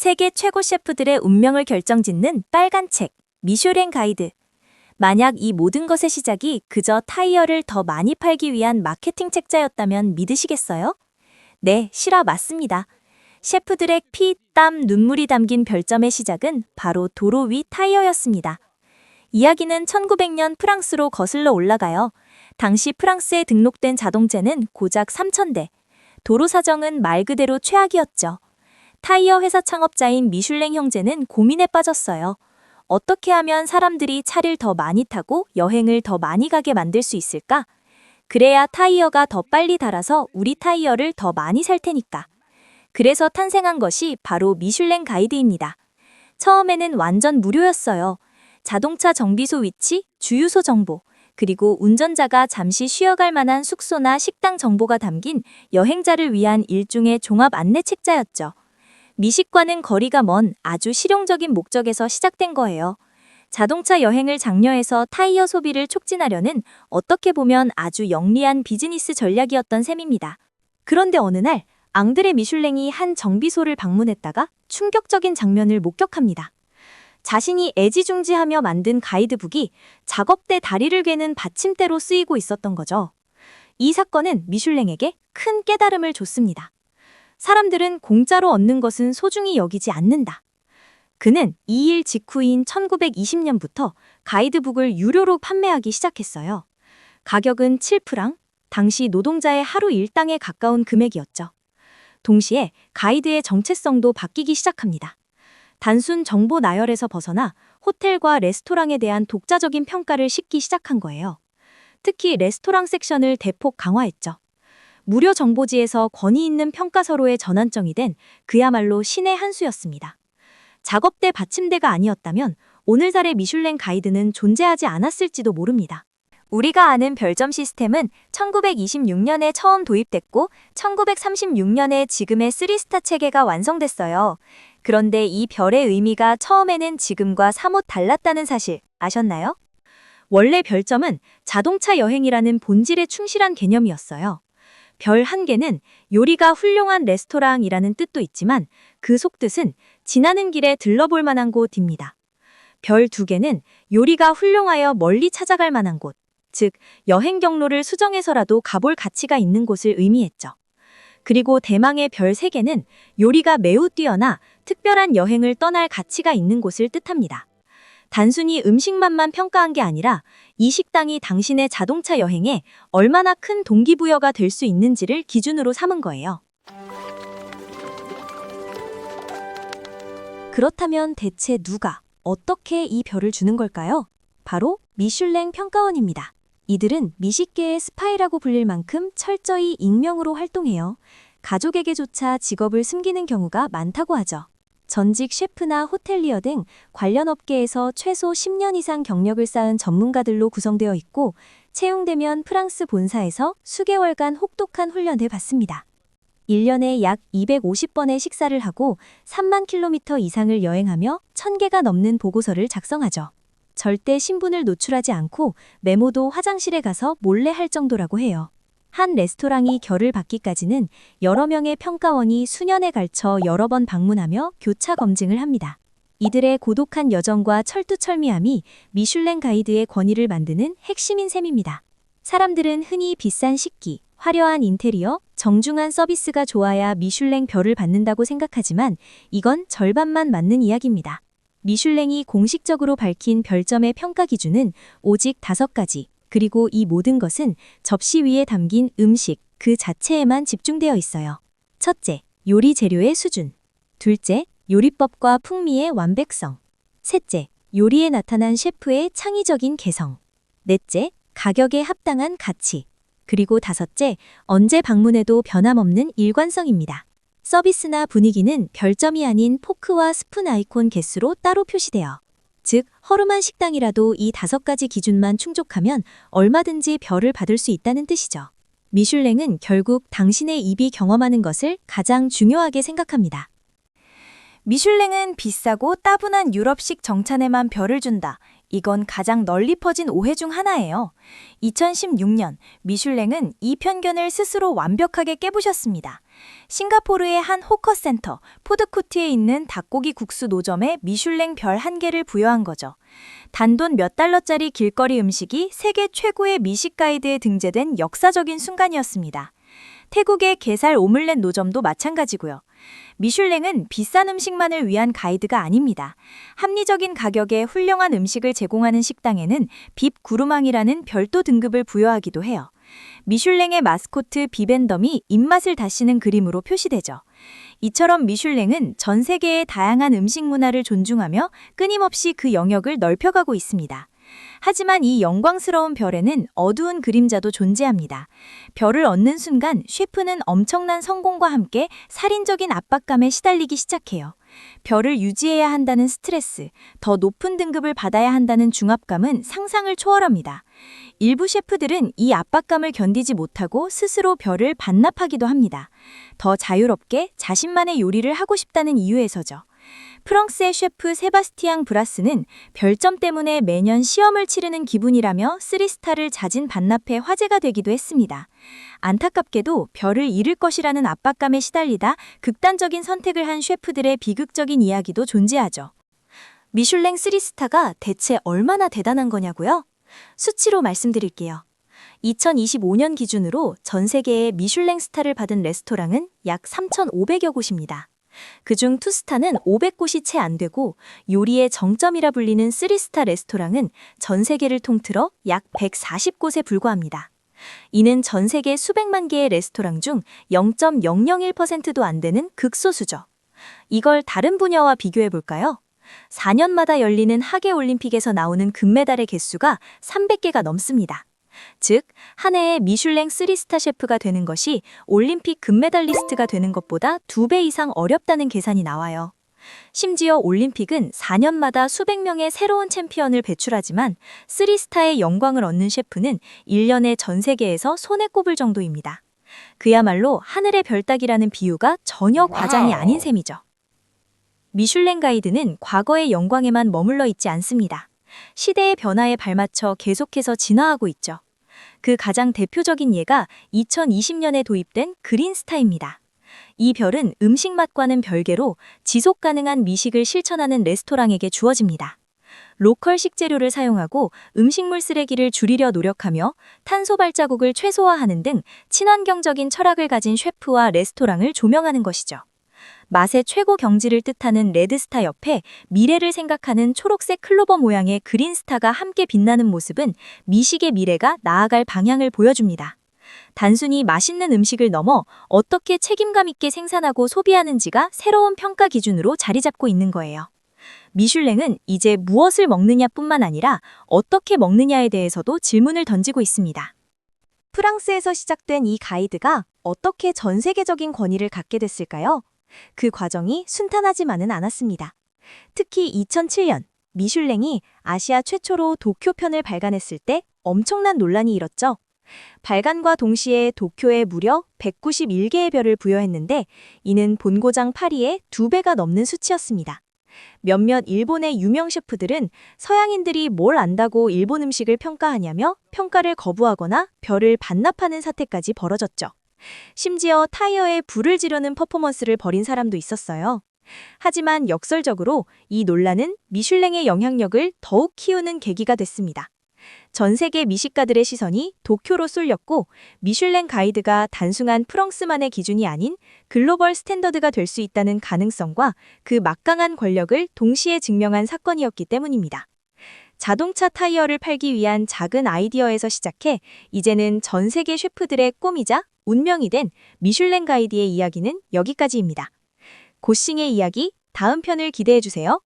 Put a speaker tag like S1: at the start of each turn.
S1: 세계 최고 셰프들의 운명을 결정짓는 빨간 책, 미슐랭 가이드. 만약 이 모든 것의 시작이 그저 타이어를 더 많이 팔기 위한 마케팅 책자였다면 믿으시겠어요? 네, 실화 맞습니다. 셰프들의 피, 땀, 눈물이 담긴 별점의 시작은 바로 도로 위 타이어였습니다. 이야기는 1900년 프랑스로 거슬러 올라가요. 당시 프랑스에 등록된 자동차는 고작 3,000대. 도로 사정은 말 그대로 최악이었죠. 타이어 회사 창업자인 미슐랭 형제는 고민에 빠졌어요. 어떻게 하면 사람들이 차를 더 많이 타고 여행을 더 많이 가게 만들 수 있을까? 그래야 타이어가 더 빨리 닳아서 우리 타이어를 더 많이 살 테니까. 그래서 탄생한 것이 바로 미슐랭 가이드입니다. 처음에는 완전 무료였어요. 자동차 정비소 위치, 주유소 정보, 그리고 운전자가 잠시 쉬어갈 만한 숙소나 식당 정보가 담긴 여행자를 위한 일종의 종합 안내 책자였죠. 미식과는 거리가 먼 아주 실용적인 목적에서 시작된 거예요. 자동차 여행을 장려해서 타이어 소비를 촉진하려는 어떻게 보면 아주 영리한 비즈니스 전략이었던 셈입니다. 그런데 어느 날 앙드레 미슐랭이 한 정비소를 방문했다가 충격적인 장면을 목격합니다. 자신이 애지중지하며 만든 가이드북이 작업대 다리를 괴는 받침대로 쓰이고 있었던 거죠. 이 사건은 미슐랭에게 큰 깨달음을 줬습니다. 사람들은 공짜로 얻는 것은 소중히 여기지 않는다. 그는 이 일 직후인 1920년부터 가이드북을 유료로 판매하기 시작했어요. 가격은 7프랑, 당시 노동자의 하루 일당에 가까운 금액이었죠. 동시에 가이드의 정체성도 바뀌기 시작합니다. 단순 정보 나열에서 벗어나 호텔과 레스토랑에 대한 독자적인 평가를 싣기 시작한 거예요. 특히 레스토랑 섹션을 대폭 강화했죠. 무료 정보지에서 권위 있는 평가서로의 전환점이 된 그야말로 신의 한 수였습니다. 작업대 받침대가 아니었다면 오늘날의 미슐랭 가이드는 존재하지 않았을지도 모릅니다. 우리가 아는 별점 시스템은 1926년에 처음 도입됐고 1936년에 지금의 3스타 체계가 완성됐어요. 그런데 이 별의 의미가 처음에는 지금과 사뭇 달랐다는 사실 아셨나요? 원래 별점은 자동차 여행이라는 본질에 충실한 개념이었어요. 별 1개는 요리가 훌륭한 레스토랑이라는 뜻도 있지만 그 속뜻은 지나는 길에 들러볼 만한 곳입니다. 별 2개는 요리가 훌륭하여 멀리 찾아갈 만한 곳, 즉 여행 경로를 수정해서라도 가볼 가치가 있는 곳을 의미했죠. 그리고 대망의 별 3개는 요리가 매우 뛰어나 특별한 여행을 떠날 가치가 있는 곳을 뜻합니다. 단순히 음식만만 평가한 게 아니라 이 식당이 당신의 자동차 여행에 얼마나 큰 동기부여가 될 수 있는지를 기준으로 삼은 거예요. 그렇다면 대체 누가, 어떻게 이 별을 주는 걸까요? 바로 미슐랭 평가원입니다. 이들은 미식계의 스파이라고 불릴 만큼 철저히 익명으로 활동해요. 가족에게조차 직업을 숨기는 경우가 많다고 하죠. 전직 셰프나 호텔리어 등 관련 업계에서 최소 10년 이상 경력을 쌓은 전문가들로 구성되어 있고 채용되면 프랑스 본사에서 수개월간 혹독한 훈련을 받습니다. 1년에 약 250번의 식사를 하고 3만 킬로미터 이상을 여행하며 1000개가 넘는 보고서를 작성하죠. 절대 신분을 노출하지 않고 메모도 화장실에 가서 몰래 할 정도라고 해요. 한 레스토랑이 결을 받기까지는 여러 명의 평가원이 수년에 걸쳐 여러 번 방문하며 교차 검증을 합니다. 이들의 고독한 여정과 철두철미함이 미슐랭 가이드의 권위를 만드는 핵심인 셈입니다. 사람들은 흔히 비싼 식기, 화려한 인테리어, 정중한 서비스가 좋아야 미슐랭 별을 받는다고 생각하지만 이건 절반만 맞는 이야기입니다. 미슐랭이 공식적으로 밝힌 별점의 평가 기준은 오직 5가지. 그리고 이 모든 것은 접시 위에 담긴 음식 그 자체에만 집중되어 있어요. 첫째, 요리 재료의 수준. 둘째, 요리법과 풍미의 완벽성. 셋째, 요리에 나타난 셰프의 창의적인 개성. 넷째, 가격에 합당한 가치. 그리고 다섯째, 언제 방문해도 변함없는 일관성입니다. 서비스나 분위기는 별점이 아닌 포크와 스푼 아이콘 개수로 따로 표시돼요. 즉, 허름한 식당이라도 이 5가지 기준만 충족하면 얼마든지 별을 받을 수 있다는 뜻이죠. 미슐랭은 결국 당신의 입이 경험하는 것을 가장 중요하게 생각합니다. 미슐랭은 비싸고 따분한 유럽식 정찬에만 별을 준다. 이건 가장 널리 퍼진 오해 중 하나예요. 2016년 미슐랭은 이 편견을 스스로 완벽하게 깨부셨습니다. 싱가포르의 한 호커센터, 푸드코트에 있는 닭고기 국수 노점에 미슐랭 별 1개를 부여한 거죠. 단돈 몇 달러짜리 길거리 음식이 세계 최고의 미식 가이드에 등재된 역사적인 순간이었습니다. 태국의 게살 오믈렛 노점도 마찬가지고요. 미슐랭은 비싼 음식만을 위한 가이드가 아닙니다. 합리적인 가격에 훌륭한 음식을 제공하는 식당에는 빕 구루망이라는 별도 등급을 부여하기도 해요. 미슐랭의 마스코트 비벤덤이 입맛을 다시는 그림으로 표시되죠. 이처럼 미슐랭은 전 세계의 다양한 음식 문화를 존중하며 끊임없이 그 영역을 넓혀가고 있습니다. 하지만 이 영광스러운 별에는 어두운 그림자도 존재합니다. 별을 얻는 순간 셰프는 엄청난 성공과 함께 살인적인 압박감에 시달리기 시작해요. 별을 유지해야 한다는 스트레스, 더 높은 등급을 받아야 한다는 중압감은 상상을 초월합니다. 일부 셰프들은 이 압박감을 견디지 못하고 스스로 별을 반납하기도 합니다. 더 자유롭게 자신만의 요리를 하고 싶다는 이유에서죠. 프랑스의 셰프 세바스티앙 브라스는 별점 때문에 매년 시험을 치르는 기분이라며 3스타를 자진 반납해 화제가 되기도 했습니다. 안타깝게도 별을 잃을 것이라는 압박감에 시달리다 극단적인 선택을 한 셰프들의 비극적인 이야기도 존재하죠. 미슐랭 3스타가 대체 얼마나 대단한 거냐고요? 수치로 말씀드릴게요. 2025년 기준으로 전 세계의 미슐랭 스타를 받은 레스토랑은 약 3,500여 곳입니다. 그중 2스타는 500곳이 채 안 되고 요리의 정점이라 불리는 3스타 레스토랑은 전 세계를 통틀어 약 140곳에 불과합니다. 이는 전 세계 수백만 개의 레스토랑 중 0.001%도 안 되는 극소수죠. 이걸 다른 분야와 비교해 볼까요? 4년마다 열리는 하계올림픽에서 나오는 금메달의 개수가 300개가 넘습니다. 즉, 한 해에 미슐랭 3스타 셰프가 되는 것이 올림픽 금메달리스트가 되는 것보다 2배 이상 어렵다는 계산이 나와요. 심지어 올림픽은 4년마다 수백 명의 새로운 챔피언을 배출하지만 3스타의 영광을 얻는 셰프는 1년에 전 세계에서 손에 꼽을 정도입니다. 그야말로 하늘의 별 따기라는 비유가 전혀 과장이 아닌 셈이죠. 미슐랭 가이드는 과거의 영광에만 머물러 있지 않습니다. 시대의 변화에 발맞춰 계속해서 진화하고 있죠. 그 가장 대표적인 예가 2020년에 도입된 그린스타입니다. 이 별은 음식 맛과는 별개로 지속 가능한 미식을 실천하는 레스토랑에게 주어집니다. 로컬 식재료를 사용하고 음식물 쓰레기를 줄이려 노력하며 탄소 발자국을 최소화하는 등 친환경적인 철학을 가진 셰프와 레스토랑을 조명하는 것이죠. 맛의 최고 경지를 뜻하는 레드스타 옆에 미래를 생각하는 초록색 클로버 모양의 그린스타가 함께 빛나는 모습은 미식의 미래가 나아갈 방향을 보여줍니다. 단순히 맛있는 음식을 넘어 어떻게 책임감 있게 생산하고 소비하는지가 새로운 평가 기준으로 자리 잡고 있는 거예요. 미슐랭은 이제 무엇을 먹느냐뿐만 아니라 어떻게 먹느냐에 대해서도 질문을 던지고 있습니다. 프랑스에서 시작된 이 가이드가 어떻게 전 세계적인 권위를 갖게 됐을까요? 그 과정이 순탄하지만은 않았습니다. 특히 2007년 미슐랭이 아시아 최초로 도쿄편을 발간했을 때 엄청난 논란이 일었죠. 발간과 동시에 도쿄에 무려 191개의 별을 부여했는데 이는 본고장 파리의 2배가 넘는 수치였습니다. 몇몇 일본의 유명 셰프들은 서양인들이 뭘 안다고 일본 음식을 평가하냐며 평가를 거부하거나 별을 반납하는 사태까지 벌어졌죠. 심지어 타이어에 불을 지르는 퍼포먼스를 벌인 사람도 있었어요. 하지만 역설적으로 이 논란은 미슐랭의 영향력을 더욱 키우는 계기가 됐습니다. 전 세계 미식가들의 시선이 도쿄로 쏠렸고 미슐랭 가이드가 단순한 프랑스만의 기준이 아닌 글로벌 스탠더드가 될 수 있다는 가능성과 그 막강한 권력을 동시에 증명한 사건이었기 때문입니다. 자동차 타이어를 팔기 위한 작은 아이디어에서 시작해 이제는 전 세계 셰프들의 꿈이자 운명이 된 미슐랭 가이드의 이야기는 여기까지입니다. 고싱의 이야기 다음 편을 기대해주세요.